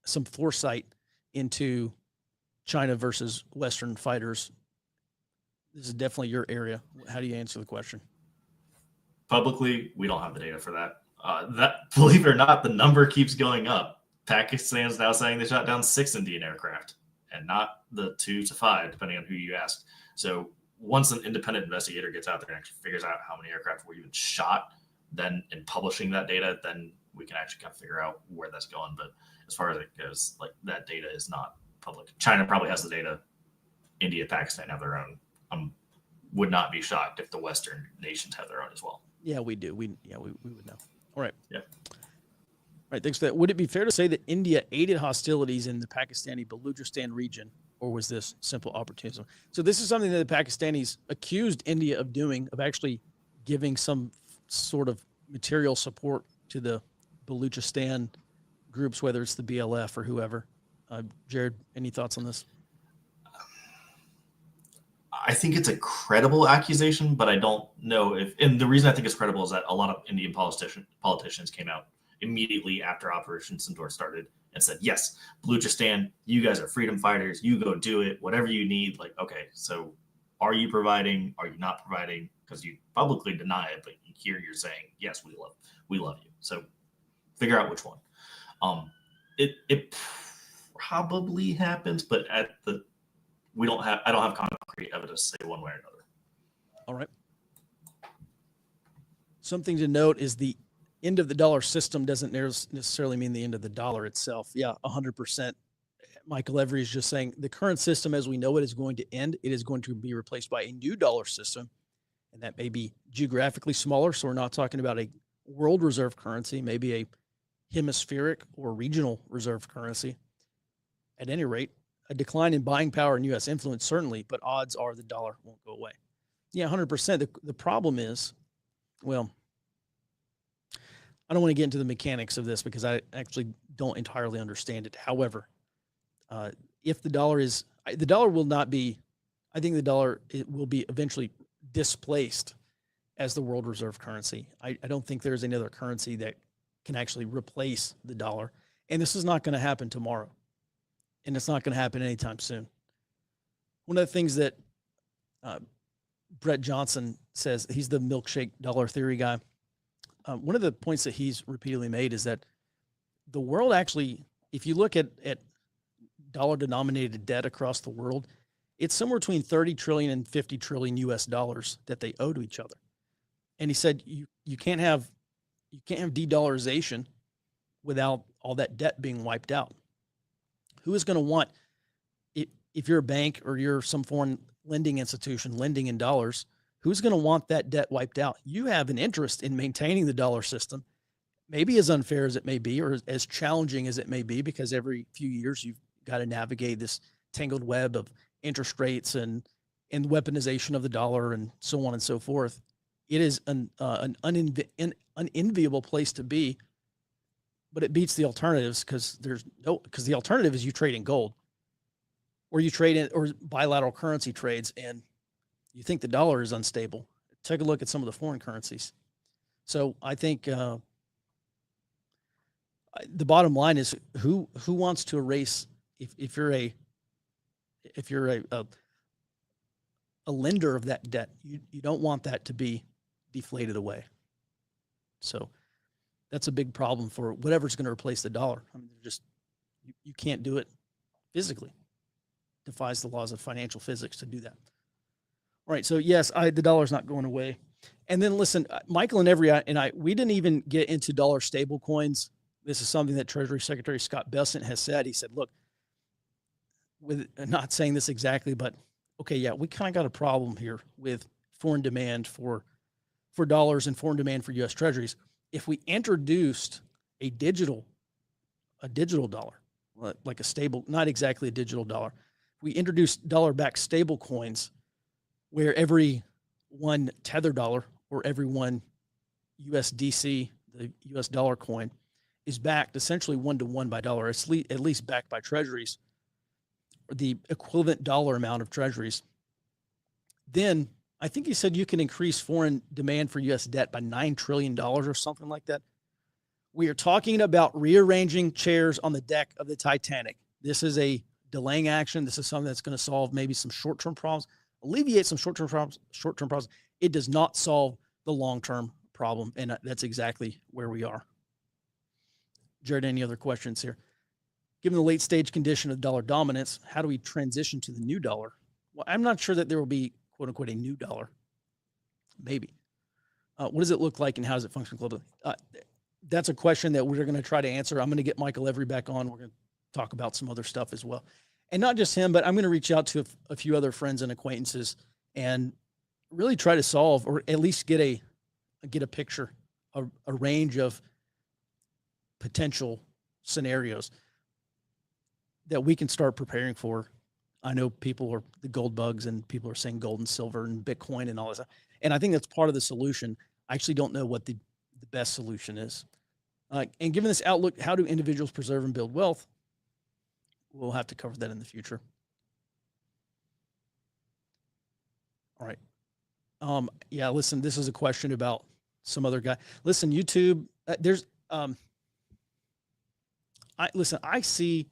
some foresight into China versus Western fighters. This is definitely your area. How do you answer the question? Publicly, we don't have the data for that. Believe it or not, the number keeps going up. Pakistan's now saying they shot down 6 Indian aircraft and not the 2 to 5, depending on who you ask. So once an independent investigator gets out there and actually figures out how many aircraft were even shot, then in publishing that data, then we can actually kind of figure out where that's going. But as far as it goes, like that data is not public. China probably has the data. India, Pakistan have their own. Would not be shocked if the Western nations have their own as well. Yeah, we do. We would know. All right. Yeah. All right. Thanks for that. Would it be fair to say that India aided hostilities in the Pakistani Balochistan region, or was this simple opportunism? So this is something that the Pakistanis accused India of doing, of actually giving some sort of material support to the Balochistan groups, whether it's the BLF or whoever. Jared, any thoughts on this? I think it's a credible accusation, but I don't know if, and the reason I think it's credible is that a lot of Indian politicians came out immediately after Operation Sindoor started and said, yes, Balochistan, you guys are freedom fighters, you go do it, whatever you need. Like, okay, so are you providing, are you not providing? Because you publicly deny it, but here you're saying, yes, we love you. So figure out which one. It probably happens, but I don't have concrete evidence to say one way or another. All right. Something to note is the end of the dollar system doesn't necessarily mean the end of the dollar itself. Yeah, 100%. Michael Every is just saying the current system as we know it is going to end. It is going to be replaced by a new dollar system, and that may be geographically smaller. So we're not talking about a world reserve currency, maybe a hemispheric or regional reserve currency. At any rate, a decline in buying power and U.S. influence, certainly, but odds are the dollar won't go away. Yeah, 100%. The problem is, well, I don't want to get into the mechanics of this because I actually don't entirely understand it. However, if the dollar will not be, I think the dollar will be eventually displaced as the world reserve currency. I don't think there's another currency that can actually replace the dollar. And this is not going to happen tomorrow. And it's not going to happen anytime soon. One of the things that Brett Johnson says, he's the milkshake dollar theory guy. One of the points that he's repeatedly made is that the world actually, if you look at dollar denominated debt across the world, it's somewhere between 30 trillion and 50 trillion US dollars that they owe to each other. And he said, you can't have de-dollarization without all that debt being wiped out. Who is going to want, if you're a bank or you're some foreign lending institution lending in dollars, who's going to want that debt wiped out? You have an interest in maintaining the dollar system, maybe as unfair as it may be, or as challenging as it may be, because every few years you've got to navigate this tangled web of interest rates and weaponization of the dollar and so on and so forth. It is an unenviable place to be, but it beats the alternatives because the alternative is you trade in gold, or you trade in or bilateral currency trades, and you think the dollar is unstable. Take a look at some of the foreign currencies. So I think the bottom line is who wants to erase, if you're a lender of that debt, you don't want that to be deflated away. So that's a big problem for whatever's going to replace the dollar. I mean, you can't do it physically. Defies the laws of financial physics to do that. All right, so yes, the dollar's not going away. And then listen, Michael and we didn't even get into dollar stable coins. This is something that Treasury Secretary Scott Bessent has said. He said, look, with not saying this exactly, but okay, yeah, we kind of got a problem here with foreign demand for dollars and foreign demand for U.S. Treasuries. If we introduced a digital dollar, like a stable, not exactly a digital dollar, we introduced dollar-backed stable coins where every one tether dollar or every one USDC, the US dollar coin, is backed essentially 1-to-1 by dollar, at least backed by treasuries, or the equivalent dollar amount of treasuries. Then I think he said you can increase foreign demand for US debt by $9 trillion or something like that. We are talking about rearranging chairs on the deck of the Titanic. This is a delaying action. This is something that's going to solve maybe some short-term problems, alleviate some short-term problems. It does not solve the long-term problem, and that's exactly where we are. Jared, any other questions here? Given the late-stage condition of dollar dominance, how do we transition to the new dollar? Well, I'm not sure that there will be, quote-unquote, a new dollar. Maybe. What does it look like, and how does it function globally? That's a question that we're going to try to answer. I'm going to get Michael Every back on. We're going to talk about some other stuff as well. And not just him, but I'm going to reach out to a few other friends and acquaintances and really try to solve, or at least get a picture, a range of potential scenarios that we can start preparing for. I know people are the gold bugs, and people are saying gold and silver and Bitcoin and all this. And I think that's part of the solution. I actually don't know what the best solution is. And given this outlook, how do individuals preserve and build wealth? We'll have to cover that in the future. All right. Yeah, listen, this is a question about some other guy. Listen, YouTube, I see,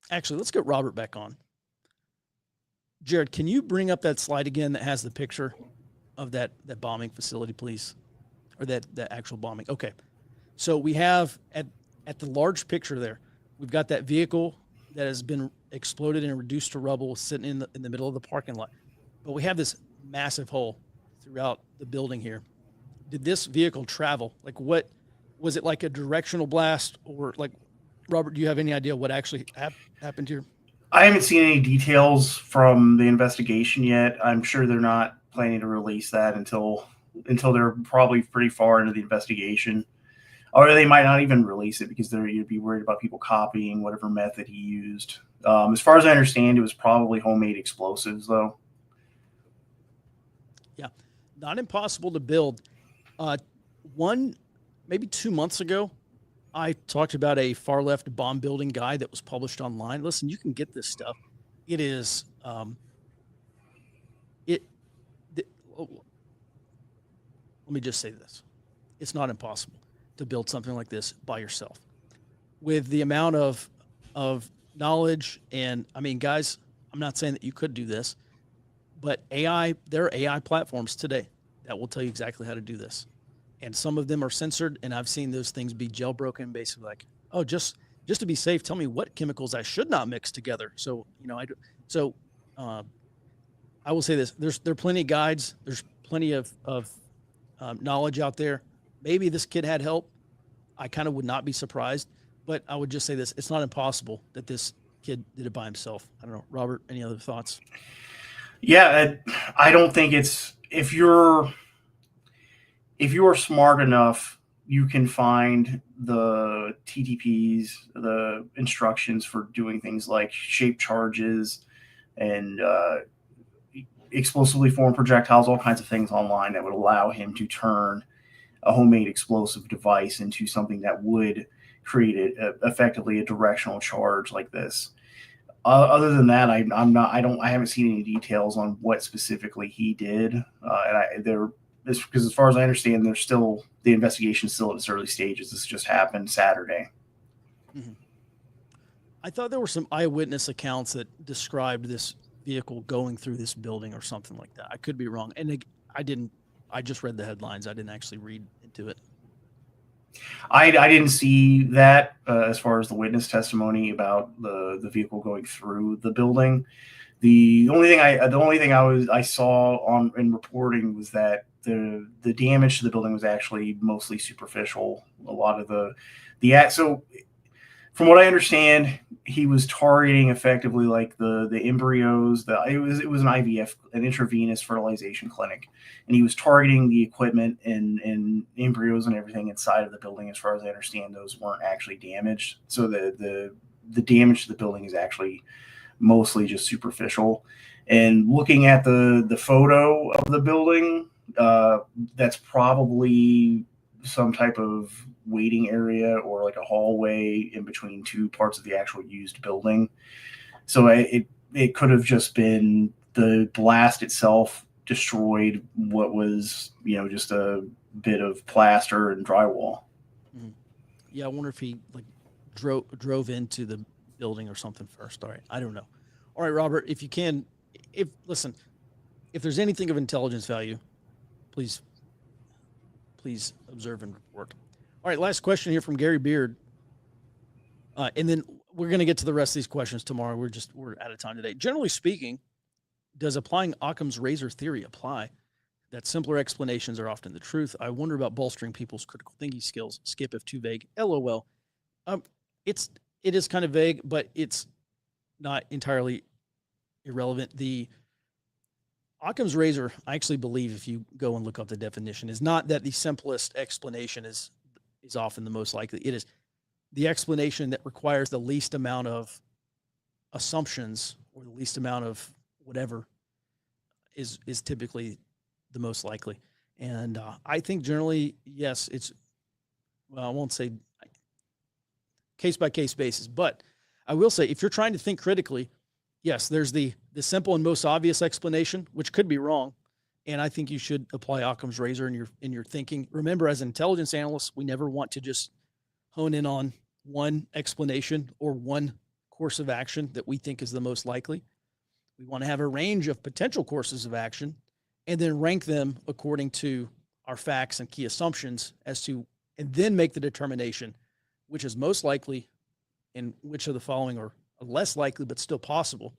actually, let's get Robert back on. Jared, can you bring up that slide again that has the picture of that bombing facility, please? Or that actual bombing. Okay. So we have at the large picture there, we've got that vehicle that has been exploded and reduced to rubble sitting in the middle of the parking lot. But we have this massive hole throughout the building here. Did this vehicle travel? Like, what was it, like a directional blast, or like, Robert, do you have any idea what actually happened here? I haven't seen any details from the investigation yet. I'm sure they're not planning to release that until they're probably pretty far into the investigation. Or they might not even release it because you'd be worried about people copying whatever method he used. As far as I understand, it was probably homemade explosives, though. Yeah, not impossible to build. Maybe 2 months ago, I talked about a far left bomb building guide that was published online. Listen, you can get this stuff. It is, let me just say this. It's not impossible to build something like this by yourself. with the amount of knowledge, and I mean, guys, I'm not saying that you could do this, but there are AI platforms today that will tell you exactly how to do this. And some of them are censored, and I've seen those things be jailbroken, basically like, oh, just to be safe, tell me what chemicals I should not mix together. So, I will say this: there are plenty of guides. There's plenty of knowledge out there. Maybe this kid had help. I kind of would not be surprised, but I would just say this: it's not impossible that this kid did it by himself. I don't know, Robert. Any other thoughts? Yeah, I don't think it's if you're smart enough, you can find the TTPs, the instructions for doing things like shape charges and explosively formed projectiles, all kinds of things online that would allow him to turn a homemade explosive device into something that would create effectively a directional charge like this. Other than that, I haven't seen any details on what specifically he did, because as far as I understand, the investigation is still at its early stages. This just happened Saturday. Mm-hmm. I thought there were some eyewitness accounts that described this vehicle going through this building or something like that. I could be wrong, and I just read the headlines. I didn't actually read into it. I didn't see that as far as the witness testimony about the vehicle going through the building. The only thing I saw in reporting was that the damage to the building was actually mostly superficial. A lot of so from what I understand, he was targeting effectively like the embryos. It was an IVF, an intravenous fertilization clinic, and he was targeting the equipment and embryos and everything inside of the building. As far as I understand, those weren't actually damaged. So the damage to the building is actually mostly just superficial. And looking at the photo of the building, that's probably some type of waiting area or like a hallway in between two parts of the actual used building. So it could have just been the blast itself destroyed what was, just a bit of plaster and drywall. Mm-hmm. Yeah, I wonder if he drove into the building or something first. All right, I don't know. All right, Robert, if you can, if there's anything of intelligence value, please observe and report. All right, last question here from Gary Beard. And then we're going to get to the rest of these questions tomorrow. We're out of time today. Generally speaking, does applying Occam's razor theory apply? That simpler explanations are often the truth. I wonder about bolstering people's critical thinking skills. Skip if too vague. LOL. It is kind of vague, but it's not entirely irrelevant. The Occam's razor, I actually believe, if you go and look up the definition, is not that the simplest explanation is often the most likely. It is the explanation that requires the least amount of assumptions or the least amount of whatever is typically the most likely. And I think generally, yes, I won't say case by case basis, but I will say if you're trying to think critically, yes, there's the simple and most obvious explanation, which could be wrong. And I think you should apply Occam's razor in your thinking. Remember, as intelligence analysts, we never want to just hone in on one explanation or one course of action that we think is the most likely. We want to have a range of potential courses of action and then rank them according to our facts and key assumptions and then make the determination which is most likely and which of the following are less likely but still possible.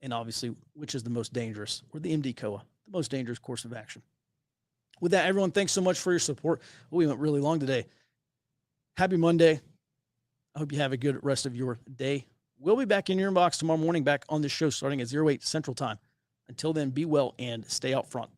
And obviously, which is the most dangerous, or the MD-COA, the most dangerous course of action. With that, everyone, thanks so much for your support. We went really long today. Happy Monday. I hope you have a good rest of your day. We'll be back in your inbox tomorrow morning, back on this show starting at 08 Central Time. Until then, be well and stay out front.